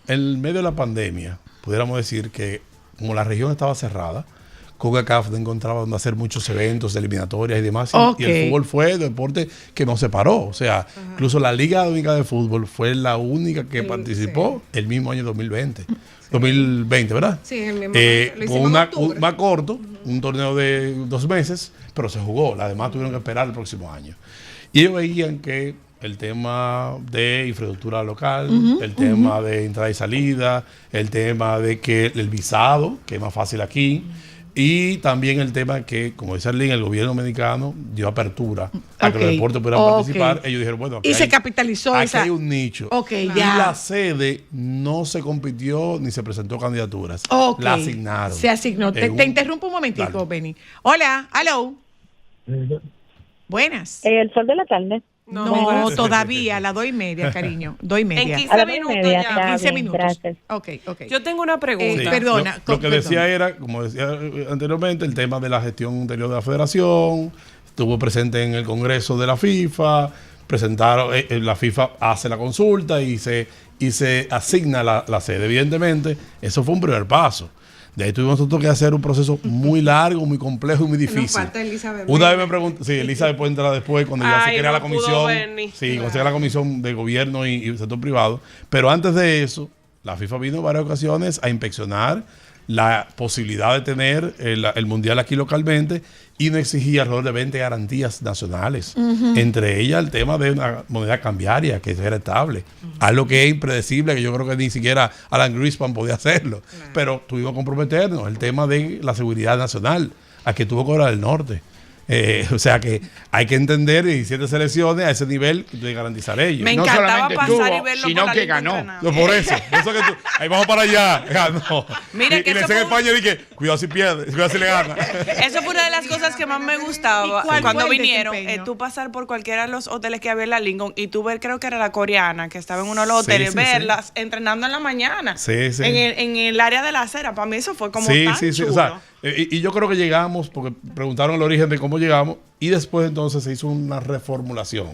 en medio de la pandemia, pudiéramos decir que como la región estaba cerrada, CONCACAF no encontraba donde hacer muchos eventos de eliminatorias y demás. Y el fútbol fue el deporte que no se paró. O sea, incluso la Liga Dominicana de Fútbol fue la única que participó el mismo año 2020. 2020, ¿verdad? Sí, el mismo con más corto, un torneo de 2 meses, pero se jugó. Además tuvieron que esperar el próximo año. Y ellos veían que el tema de infraestructura local, el tema de entrada y salida, el tema de que el visado, que es más fácil aquí, y también el tema que, como dice Arlene, el gobierno dominicano dio apertura a que los deportes pudieran participar. Ellos dijeron, bueno, aquí se capitalizó aquí hay un nicho. Y la sede no se compitió ni se presentó candidaturas. La asignaron. Se asignó. Te interrumpo un momentico, Benny. Hola, hello. Buenas. El sol de la tarde. No, todavía, la 2:30, cariño. 2:30. En 15 minutos ya. 15 minutos. Gracias. Ok. Yo tengo una pregunta. Perdona. Lo que decía era, como decía anteriormente, el tema de la gestión anterior de la federación, estuvo presente en el Congreso de la FIFA, presentaron, la FIFA hace la consulta y se asigna la sede. Evidentemente, eso fue un primer paso. De ahí tuvimos nosotros que hacer un proceso muy largo, muy complejo y muy difícil. Nos falta Elizabeth. Una vez me preguntó, Elizabeth puede entrar después cuando ya se crea la comisión. Cuando se crea la comisión de gobierno y sector privado. Pero antes de eso, la FIFA vino en varias ocasiones a inspeccionar la posibilidad de tener el mundial aquí localmente y nos exigía alrededor de 20 garantías nacionales. Entre ellas el tema de una moneda cambiaria que era estable. Algo que es impredecible, que yo creo que ni siquiera Alan Greenspan podía hacerlo. Pero tuvimos que comprometernos. El tema de la seguridad nacional, a que tuvo Corea del Norte. O sea que hay que entender 17 selecciones a ese nivel de garantizar ellos. Me encantaba pasar y verlo sino por la que lista ganó. entrenando. No, por eso que ahí vamos para allá. Ganó. Mira que y le eso decía en fue España, dije, cuidado si pierde, cuidado si le gana. Eso fue una de las cosas que más me gustaba ¿Y cuál cuando fue el vinieron. desempeño? Tú pasar por cualquiera de los hoteles que había en la Lincoln y tú ver, creo que era la coreana, que estaba en uno de los hoteles, Sí, verlas entrenando en la mañana. Sí, sí. En el área de la acera. Para mí eso fue como tan chulo. O sea, y yo creo que llegamos, porque preguntaron el origen de cómo llegamos, y después entonces se hizo una reformulación.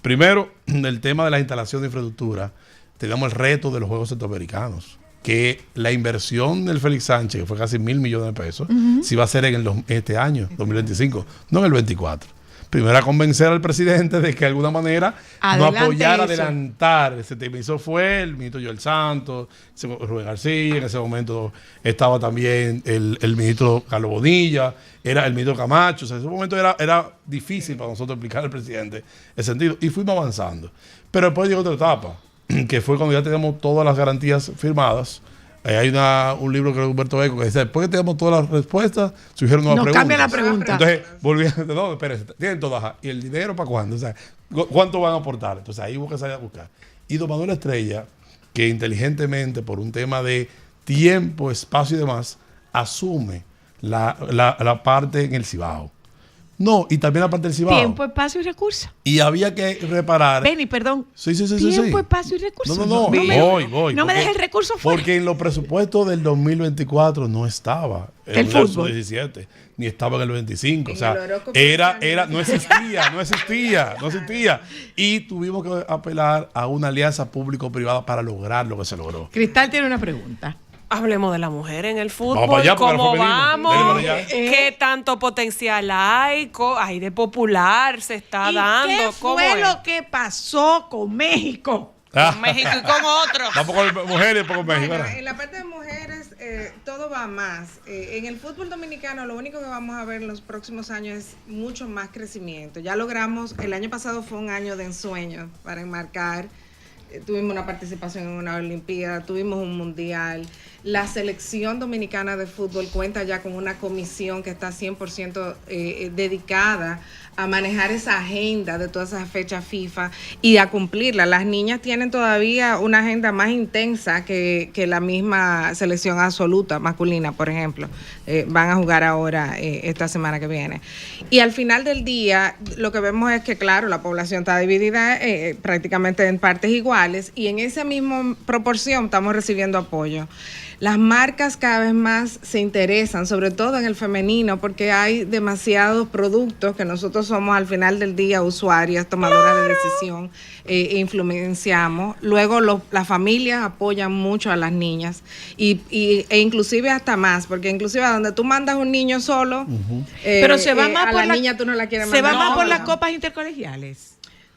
Primero, el tema de la instalación de infraestructura, teníamos el reto de los Juegos Centroamericanos, que la inversión del Félix Sánchez, que fue casi 1.000 millones de pesos, se iba a hacer en este año, 2025, no en el 24. Primero a convencer al presidente de que de alguna manera no apoyara adelantar ese tema. Y eso fue el ministro Joel Santos, Rubén García, en ese momento estaba también el ministro Carlos Bonilla, era el ministro Camacho. O sea, en ese momento era difícil para nosotros explicar al presidente el sentido. Y fuimos avanzando. Pero después llegó otra etapa, que fue cuando ya teníamos todas las garantías firmadas. Hay un libro que es Humberto Eco que dice, después que tenemos todas las respuestas, surgieron nuevas preguntas. Cambia la pregunta. Entonces, volviendo, no, espérense, tienen todas. ¿Y el dinero para cuándo? O sea, ¿cuánto van a aportar? Entonces ahí hubo que salir a buscar. Y don Manuel Estrella, que inteligentemente, por un tema de tiempo, espacio y demás, asume la parte en el Cibao. No, y también la parte del Cibao. Tiempo, espacio y recursos. Y había que reparar. Benny, perdón. Sí. Tiempo, espacio y recursos. No. Voy. No me dejes el recurso fuera. Porque en los presupuestos del 2024 no estaba el fútbol. 17, ni estaba en el 25. O sea, no existía. Y tuvimos que apelar a una alianza público-privada para lograr lo que se logró. Cristal tiene una pregunta. Hablemos de la mujer en el fútbol. Vamos para allá, ¿Cómo vamos? Para allá. ¿Qué tanto potencial hay? ¿Hay de popular? ¿Se está dando? ¿Qué fue lo que pasó con México? Con México y con otros. Vamos con mujeres, con México. Bueno, en la parte de mujeres todo va más. En el fútbol dominicano lo único que vamos a ver en los próximos años es mucho más crecimiento. Ya logramos, el año pasado fue un año de ensueño para enmarcar tuvimos una participación en una Olimpiada, tuvimos un Mundial. La selección dominicana de fútbol cuenta ya con una comisión que está 100% dedicada a manejar esa agenda de todas esas fechas FIFA y a cumplirla. Las niñas tienen todavía una agenda más intensa que la misma selección absoluta masculina, por ejemplo. Van a jugar ahora esta semana que viene. Y al final del día, lo que vemos es que, claro, la población está dividida prácticamente en partes iguales y en esa misma proporción estamos recibiendo apoyo. Las marcas cada vez más se interesan, sobre todo en el femenino, porque hay demasiados productos que nosotros somos al final del día usuarias, tomadoras de decisión, influenciamos. Luego las familias apoyan mucho a las niñas e inclusive hasta más, porque inclusive a donde tú mandas un niño solo, pero se va más a por la niña tú no la quieres mandar. Se va más por sola. las copas intercolegiales.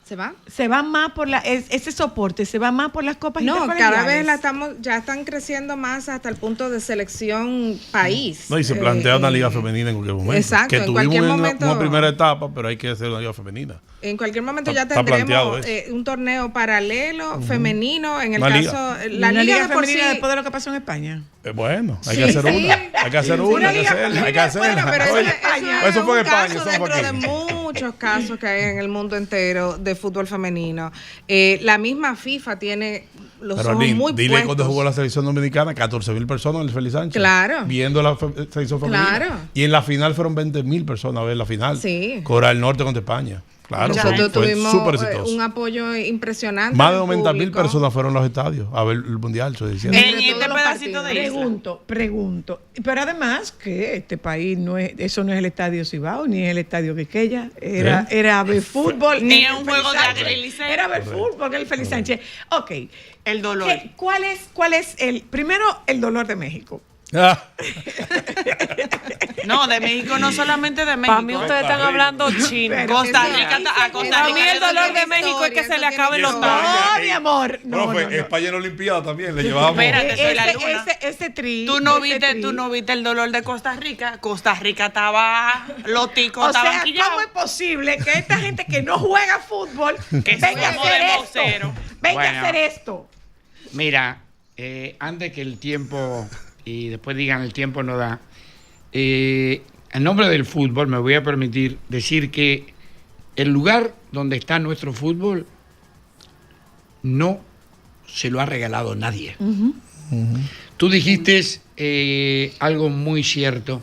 ¿Se va? Se va más por ese soporte, se va más por las copas intercolegiales. Cada vez ya están creciendo más hasta el punto de selección país. No, y se plantea una liga femenina en cualquier momento. Exacto, que en tuvimos cualquier momento, una primera etapa, pero hay que hacer una liga femenina. En cualquier momento Está ya tendremos eso. un torneo paralelo femenino, en el Una caso La liga de por femenina sí. después de lo que pasó en España. Bueno, hay que hacer una. Hay que hacer una, hay que hacerla. Hay que hacerla. Bueno, pero Oye, eso fue en España. caso Eso fue dentro de aquí. muchos casos que hay en el mundo entero de fútbol femenino. La misma FIFA tiene los Pero ojos muy dile puestos. cuando jugó la selección dominicana, 14,000 personas en el Félix Sánchez. Claro. Viendo la selección femenina. Claro. Y en la final fueron 20,000 personas a ver la final. Sí. Corea del Norte contra España. Claro, Nosotros fue tuvimos súper exitoso. un apoyo impresionante. Más de del 90,000 público. personas fueron a los estadios a ver el mundial, estoy diciendo. En Entre este todos los pedacito partidos. de isla. Pregunto. Pero además que este país eso no es el estadio Cibao, ni es el estadio Quisqueya. Era ver fútbol. Ni en un el juego de Félix Sánchez. Agriliceo. Era ver fútbol en el Félix Sánchez. Ok. El dolor. ¿Cuál es primero el dolor de México? No, de México no solamente de México. Para mí ustedes están hablando chino. Pero Costa eso- Rica, a Costa Para Rica mí el le dolor duele. de México es que se le acaben los No, tacos. No, mi amor. No, Profe, no, no. España en la Olimpiada también le llevamos. Espérate, soy la luna. Ese tri. Tú no ese viste el dolor de Costa Rica. Costa Rica estaba, los ticos O estaban sea, quillados. ¿cómo es posible que esta gente que no juega fútbol Que venga a somos hacer de esto? vocero. Venga Bueno. a hacer esto. Mira, antes que el tiempo, y después digan el tiempo no da, en nombre del fútbol me voy a permitir decir que el lugar donde está nuestro fútbol no se lo ha regalado nadie. Tú dijiste algo muy cierto,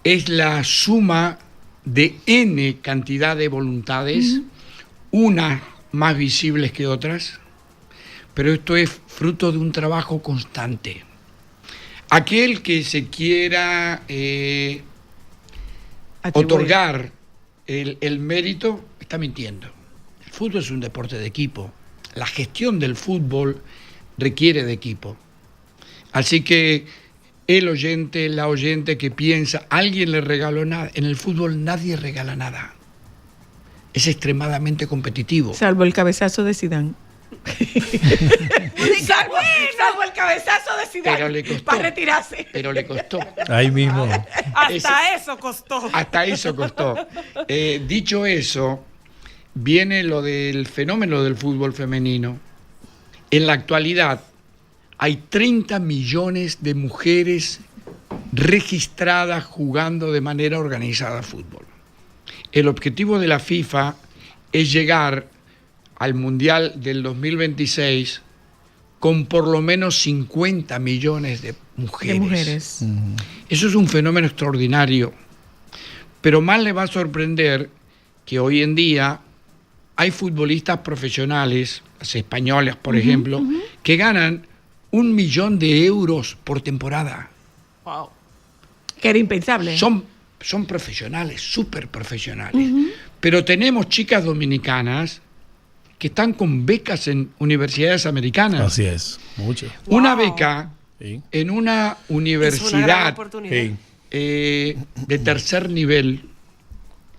es la suma de N cantidad de voluntades, unas más visibles que otras, pero esto es fruto de un trabajo constante. Aquel que se quiera otorgar el mérito está mintiendo. El fútbol es un deporte de equipo. La gestión del fútbol requiere de equipo. Así que el oyente, la oyente que piensa, alguien le regaló nada. En el fútbol nadie regala nada. Es extremadamente competitivo. Salvo el cabezazo de Zidane. salvo el cabezazo de Zidane. Pero le costó. Para retirarse. Pero le costó. Ahí mismo. Hasta eso costó. Hasta eso costó. Dicho eso, viene lo del fenómeno del fútbol femenino. En la actualidad hay 30 millones de mujeres registradas jugando de manera organizada fútbol. El objetivo de la FIFA es llegar al Mundial del 2026 con por lo menos 50 millones de mujeres. Eso es un fenómeno extraordinario. Pero más le va a sorprender que hoy en día hay futbolistas profesionales, las españolas, por ejemplo, que ganan 1 millón de euros por temporada. Wow. Que era impensable. Son profesionales, súper profesionales. Pero tenemos chicas dominicanas que están con becas en universidades americanas. Así es, mucho. Una Wow. beca Sí. en una Es una gran universidad oportunidad. Sí. de tercer nivel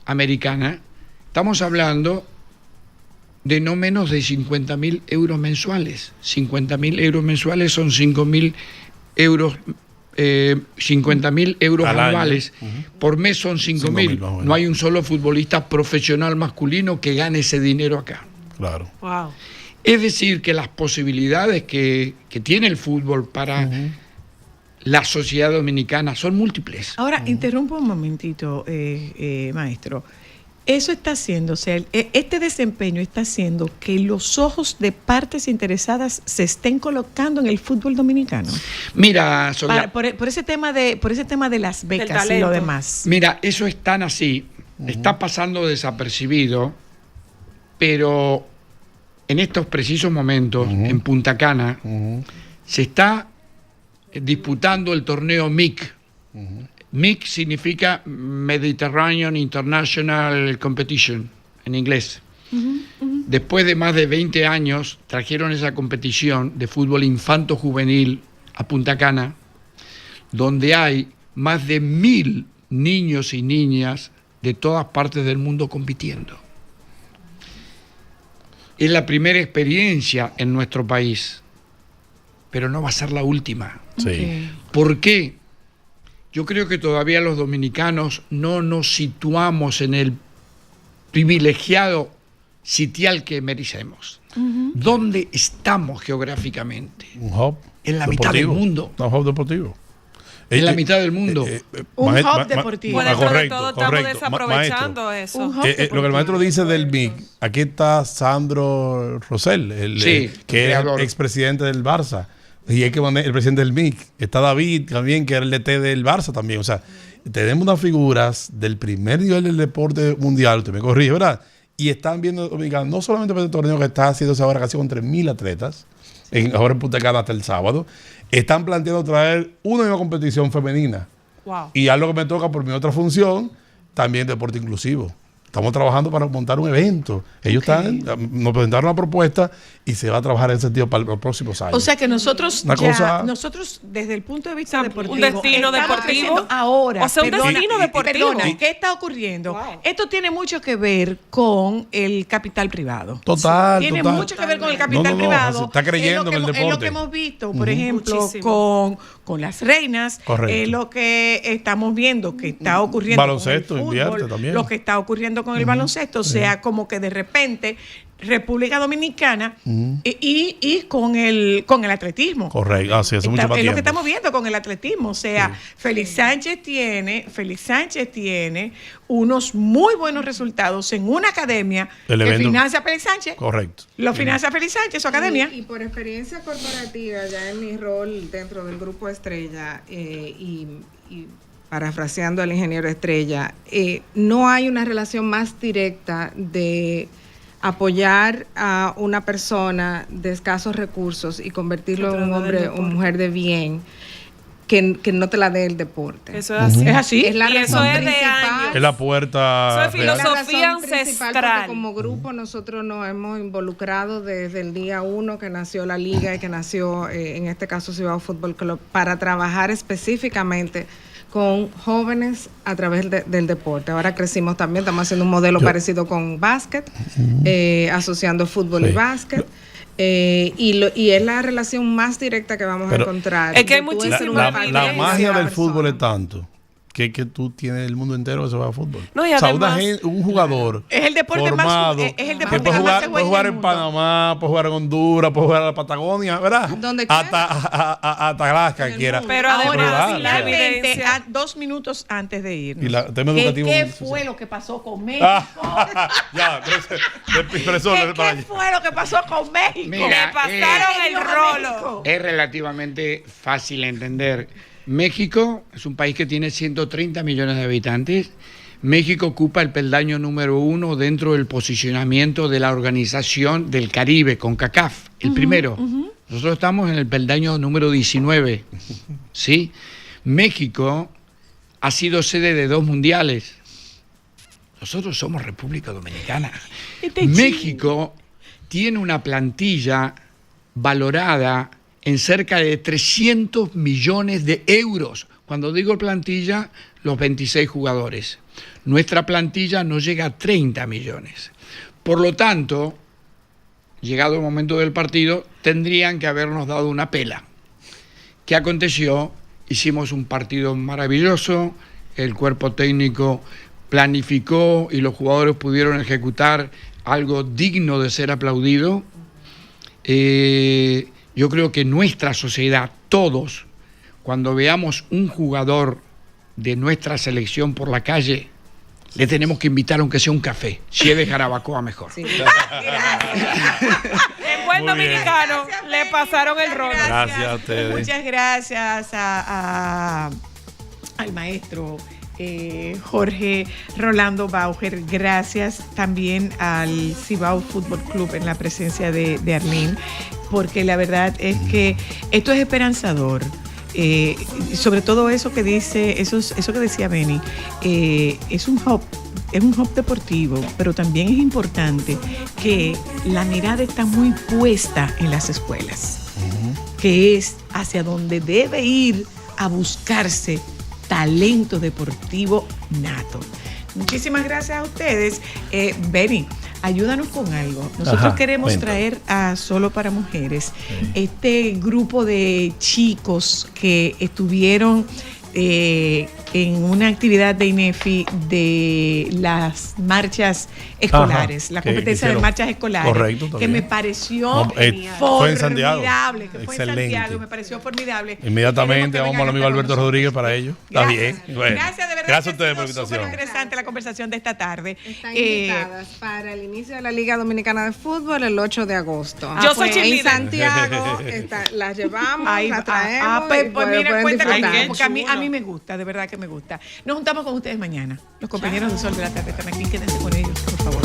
americana, estamos hablando de no menos de 50.000 euros mensuales. 50.000 euros mensuales son 5.000 euros, 50.000 euros Al año. anuales. Por mes son 5.000 5.000. más o menos. No hay un solo futbolista profesional masculino que gane ese dinero acá. Claro. Wow. Es decir, que las posibilidades que tiene el fútbol para la sociedad dominicana son múltiples. Ahora, interrumpo un momentito, maestro. Eso está haciendo, o sea, este desempeño está haciendo que los ojos de partes interesadas se estén colocando en el fútbol dominicano. Mira, Sonia, por ese tema de las becas y lo demás. Mira, eso es tan así, está pasando desapercibido, pero en estos precisos momentos, en Punta Cana, se está disputando el torneo MIC. MIC significa Mediterranean International Competition, en inglés. Después de más de 20 años, trajeron esa competición de fútbol infanto-juvenil a Punta Cana, donde hay más de 1.000 niños y niñas de todas partes del mundo compitiendo. Es la primera experiencia en nuestro país, pero no va a ser la última. Sí. Okay. ¿Por qué? Yo creo que todavía los dominicanos no nos situamos en el privilegiado sitial que merecemos. ¿Dónde estamos geográficamente? Un hub en la deportivo. Mitad del mundo. Un hub deportivo. En la mitad del mundo. Un hub deportivo. Bueno, dentro de todo estamos correcto. desaprovechando Maestro, eso. Un hub lo que el maestro dice del MIC, aquí está Sandro Rosell, que es el expresidente del Barça. Y es que el presidente del MIC. Está David también, que era el DT del Barça también. O sea, tenemos unas figuras del primer nivel del deporte mundial, usted me corrige, ¿verdad? Y están viendo Dominicana, no solamente por este torneo que está haciéndose ahora casi con 3.000 atletas, ahora en Punta Cana hasta el sábado, están planteando traer una nueva competición femenina. Wow. Y algo que me toca por mi otra función, también deporte inclusivo. Estamos trabajando para montar un evento. Ellos nos presentaron una propuesta y se va a trabajar en ese sentido para los próximos años. O sea que nosotros nosotros desde el punto de vista deportivo, un destino deportivo ahora. O sea, un destino deportivo. Perdona, ¿qué está ocurriendo? Wow. Esto tiene mucho que ver con el capital privado. Total. Tiene mucho que ver con el capital privado. Se está creyendo en el deporte. Es lo que hemos visto, por ejemplo, con las reinas. Correcto. Es lo que estamos viendo que está ocurriendo baloncesto, con el invierte fútbol, también. lo que está ocurriendo con el baloncesto. O sea, como que de repente República Dominicana y con el atletismo. Correcto, así es, mucho más es lo tiempo. que estamos viendo con el atletismo. O sea, Félix Sánchez tiene unos muy buenos resultados en una academia que financia a Félix Sánchez. Correcto. Lo financia Félix Sánchez, su academia. Y por experiencia corporativa, ya en mi rol dentro del Grupo Estrella y parafraseando al ingeniero Estrella, no hay una relación más directa de apoyar a una persona de escasos recursos y convertirlo en un hombre o mujer de bien que no te la dé el deporte. Eso es así. Es así. Es la y razón eso es de principal. años. Es la puerta. Eso es filosofía la razón principal, ancestral. porque como grupo nosotros nos hemos involucrado desde el día 1 que nació la liga y que nació, en este caso, Cibao Fútbol Club, para trabajar específicamente con jóvenes a través del deporte. Ahora crecimos también, estamos haciendo un modelo parecido con básquet, asociando fútbol y básquet. Y es la relación más directa que vamos a encontrar. Es que hay muchísimas la magia del fútbol es tanto que tú tienes el mundo entero que se va a fútbol. No, y o sea, además, un jugador es el deporte formado, más es el que deporte puede jugar en Panamá, puede jugar en Honduras, puede jugar en la Patagonia, ¿verdad? Donde hasta Alaska quiera. Pero ahora, la evidencia. 2 minutos antes de irnos. Y el tema educativo. ¿Qué fue lo que pasó con México? Ya, ¿Qué fue lo que pasó con México? Mira, que pasaron el rolo. Es relativamente fácil entender. México es un país que tiene 130 millones de habitantes. México ocupa el peldaño número 1 dentro del posicionamiento de la Organización del Caribe, CONCACAF, el primero. Nosotros estamos en el peldaño número 19. ¿Sí? México ha sido sede de 2 mundiales. Nosotros somos República Dominicana. México tiene una plantilla valorada en cerca de 300 millones de euros. Cuando digo plantilla, los 26 jugadores. Nuestra plantilla no llega a 30 millones. Por lo tanto, llegado el momento del partido, tendrían que habernos dado una pela. ¿Qué aconteció? Hicimos un partido maravilloso, el cuerpo técnico planificó y los jugadores pudieron ejecutar algo digno de ser aplaudido. yo creo que nuestra sociedad, todos, cuando veamos un jugador de nuestra selección por la calle, le tenemos que invitar aunque sea un café. Si es de Jarabacoa, mejor. Sí. En buen dominicano le pasaron el rol. Gracias a ustedes. Muchas gracias al maestro Jorge Rolando Bauer. Gracias también al Cibao Fútbol Club en la presencia de Arlene, porque la verdad es que esto es esperanzador. Sobre todo eso que dice, eso que decía Benny, es un hub deportivo, pero también es importante que la mirada está muy puesta en las escuelas, que es hacia donde debe ir a buscarse talento deportivo nato. Muchísimas gracias a ustedes. Benny, ayúdanos con algo. Nosotros queremos traer a Solo para Mujeres este grupo de chicos que estuvieron en una actividad de INEFI de las marchas escolares, la competencia de marchas escolares, correcto, que me pareció fue en Santiago. Me pareció formidable. Inmediatamente vamos al amigo Alberto Rodríguez para ello. Está bien. Bueno, gracias, de verdad. Gracias a ustedes por la invitación. Súper interesante la conversación de esta tarde. Están invitadas para el inicio de la Liga Dominicana de Fútbol el 8 de agosto. Yo soy cheerleader. En Santiago las llevamos, las traemos. Pues mira, cuenta disfrutar. conmigo, porque a mí me gusta, de verdad que me gusta. Nos juntamos con ustedes mañana. Los compañeros de Sol de la Tarde están aquí, quédense con ellos, por favor.